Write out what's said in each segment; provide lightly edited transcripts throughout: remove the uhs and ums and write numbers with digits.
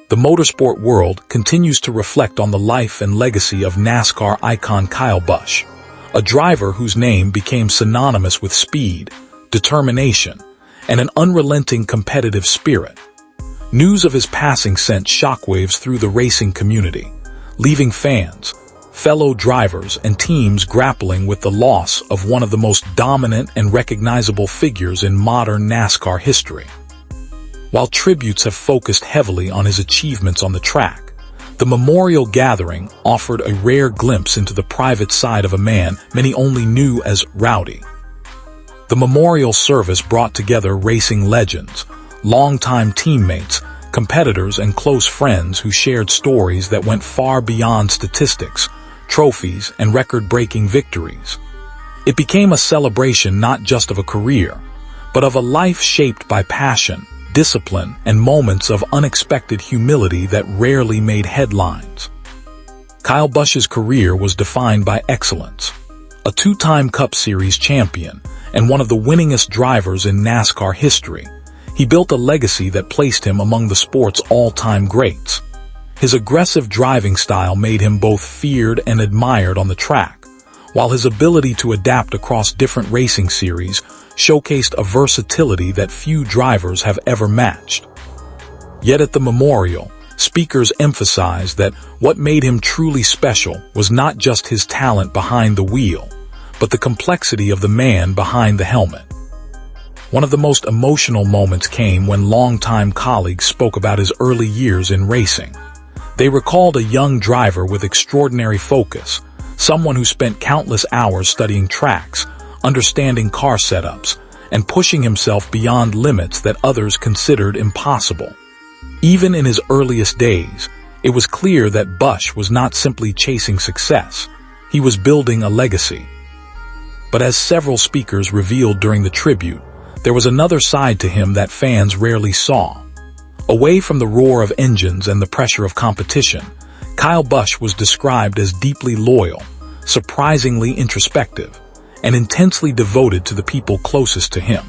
the motorsport world continues to reflect on the life and legacy of NASCAR icon Kyle Busch, a driver whose name became synonymous with speed, determination, and an unrelenting competitive spirit. News of his passing sent shockwaves through the racing community, leaving fans, fellow drivers, and teams grappling with the loss of one of the most dominant and recognizable figures in modern NASCAR history. While tributes have focused heavily on his achievements on the track, the memorial gathering offered a rare glimpse into the private side of a man many only knew as Rowdy. The memorial service brought together racing legends, longtime teammates, competitors, and close friends who shared stories that went far beyond statistics, trophies, and record-breaking victories. It became a celebration not just of a career, but of a life shaped by passion, discipline, and moments of unexpected humility that rarely made headlines. Kyle Busch's career was defined by excellence. A two-time Cup Series champion and one of the winningest drivers in NASCAR history, he built a legacy that placed him among the sport's all-time greats. His aggressive driving style made him both feared and admired on the track, while his ability to adapt across different racing series showcased a versatility that few drivers have ever matched. Yet at the memorial, speakers emphasized that what made him truly special was not just his talent behind the wheel, but the complexity of the man behind the helmet. One of the most emotional moments came when longtime colleagues spoke about his early years in racing. They recalled a young driver with extraordinary focus, someone who spent countless hours studying tracks, understanding car setups, and pushing himself beyond limits that others considered impossible. Even in his earliest days, it was clear that Busch was not simply chasing success, he was building a legacy. But as several speakers revealed during the tribute, there was another side to him that fans rarely saw. Away from the roar of engines and the pressure of competition, Kyle Busch was described as deeply loyal, surprisingly introspective, and intensely devoted to the people closest to him.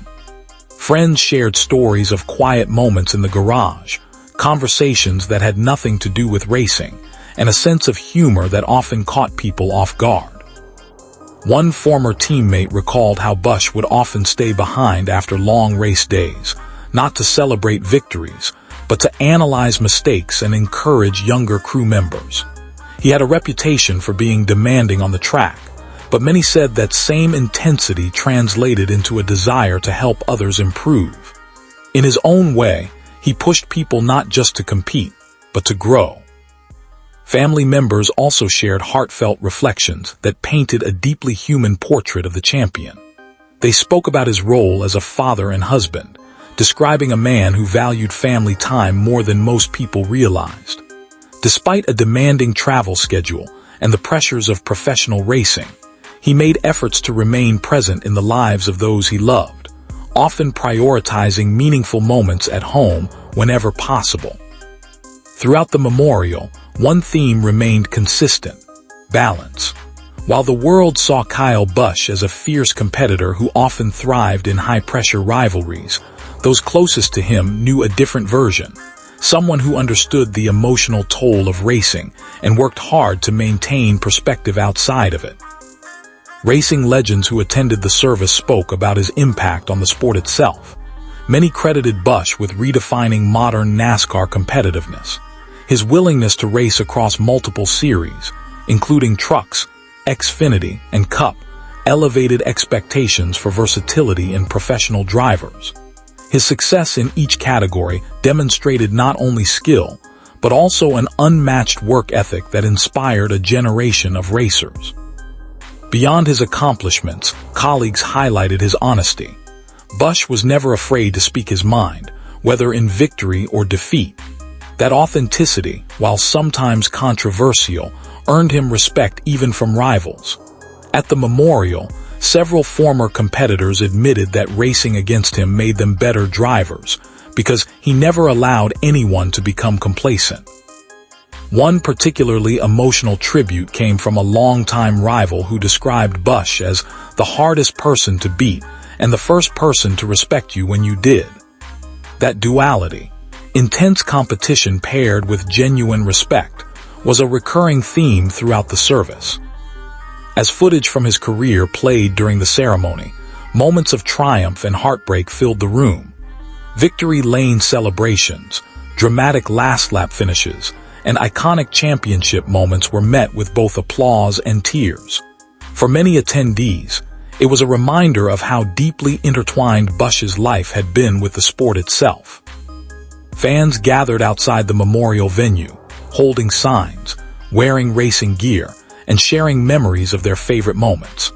Friends shared stories of quiet moments in the garage, conversations that had nothing to do with racing, and a sense of humor that often caught people off guard. One former teammate recalled how Busch would often stay behind after long race days, not to celebrate victories, but to analyze mistakes and encourage younger crew members. He had a reputation for being demanding on the track, but many said that same intensity translated into a desire to help others improve. In his own way, he pushed people not just to compete, but to grow. Family members also shared heartfelt reflections that painted a deeply human portrait of the champion. They spoke about his role as a father and husband, describing a man who valued family time more than most people realized. Despite a demanding travel schedule and the pressures of professional racing, he made efforts to remain present in the lives of those he loved, often prioritizing meaningful moments at home whenever possible. Throughout the memorial, one theme remained consistent: balance. While the world saw Kyle Busch as a fierce competitor who often thrived in high-pressure rivalries, those closest to him knew a different version, someone who understood the emotional toll of racing and worked hard to maintain perspective outside of it. Racing legends who attended the service spoke about his impact on the sport itself. Many credited Busch with redefining modern NASCAR competitiveness. His willingness to race across multiple series, including trucks, Xfinity, and Cup, elevated expectations for versatility in professional drivers. His success in each category demonstrated not only skill, but also an unmatched work ethic that inspired a generation of racers. Beyond his accomplishments, colleagues highlighted his honesty. Busch was never afraid to speak his mind, whether in victory or defeat. That authenticity, while sometimes controversial, earned him respect even from rivals. At the memorial, several former competitors admitted that racing against him made them better drivers, because he never allowed anyone to become complacent. One particularly emotional tribute came from a longtime rival who described Busch as the hardest person to beat and the first person to respect you when you did. That duality, Intense competition paired with genuine respect was a recurring theme throughout the service. As footage from his career played during the ceremony, moments of triumph and heartbreak filled the room. Victory lane celebrations, dramatic last-lap finishes, and iconic championship moments were met with both applause and tears. For many attendees, it was a reminder of how deeply intertwined Busch's life had been with the sport itself. Fans gathered outside the memorial venue, holding signs, wearing racing gear, and sharing memories of their favorite moments.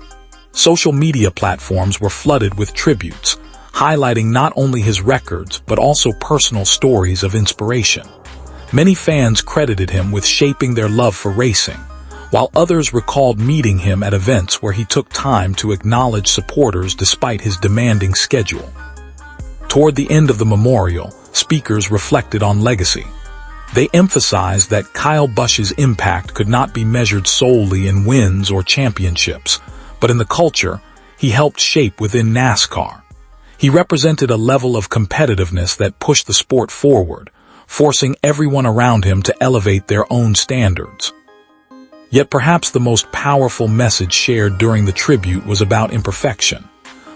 Social media platforms were flooded with tributes, highlighting not only his records but also personal stories of inspiration. Many fans credited him with shaping their love for racing, while others recalled meeting him at events where he took time to acknowledge supporters despite his demanding schedule. Toward the end of the memorial, speakers reflected on legacy. They emphasized that Kyle Busch's impact could not be measured solely in wins or championships, but in the culture he helped shape within NASCAR. He represented a level of competitiveness that pushed the sport forward, forcing everyone around him to elevate their own standards. Yet perhaps the most powerful message shared during the tribute was about imperfection.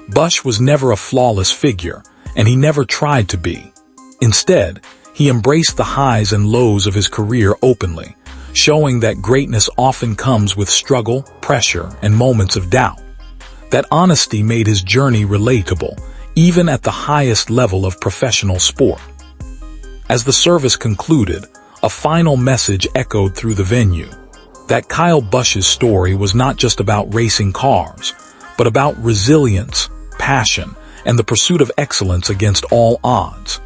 Busch was never a flawless figure, and he never tried to be. Instead, he embraced the highs and lows of his career openly, showing that greatness often comes with struggle, pressure, and moments of doubt. That honesty made his journey relatable, even at the highest level of professional sport. As the service concluded, a final message echoed through the venue. That Kyle Busch's story was not just about racing cars, but about resilience, passion, and the pursuit of excellence against all odds.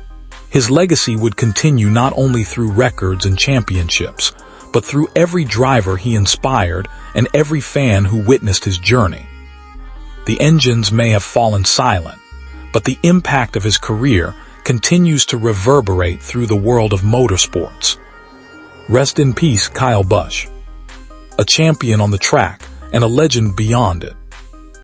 His legacy would continue not only through records and championships, but through every driver he inspired and every fan who witnessed his journey. The engines may have fallen silent, but the impact of his career continues to reverberate through the world of motorsports. Rest in peace, Kyle Busch. A champion on the track and a legend beyond it.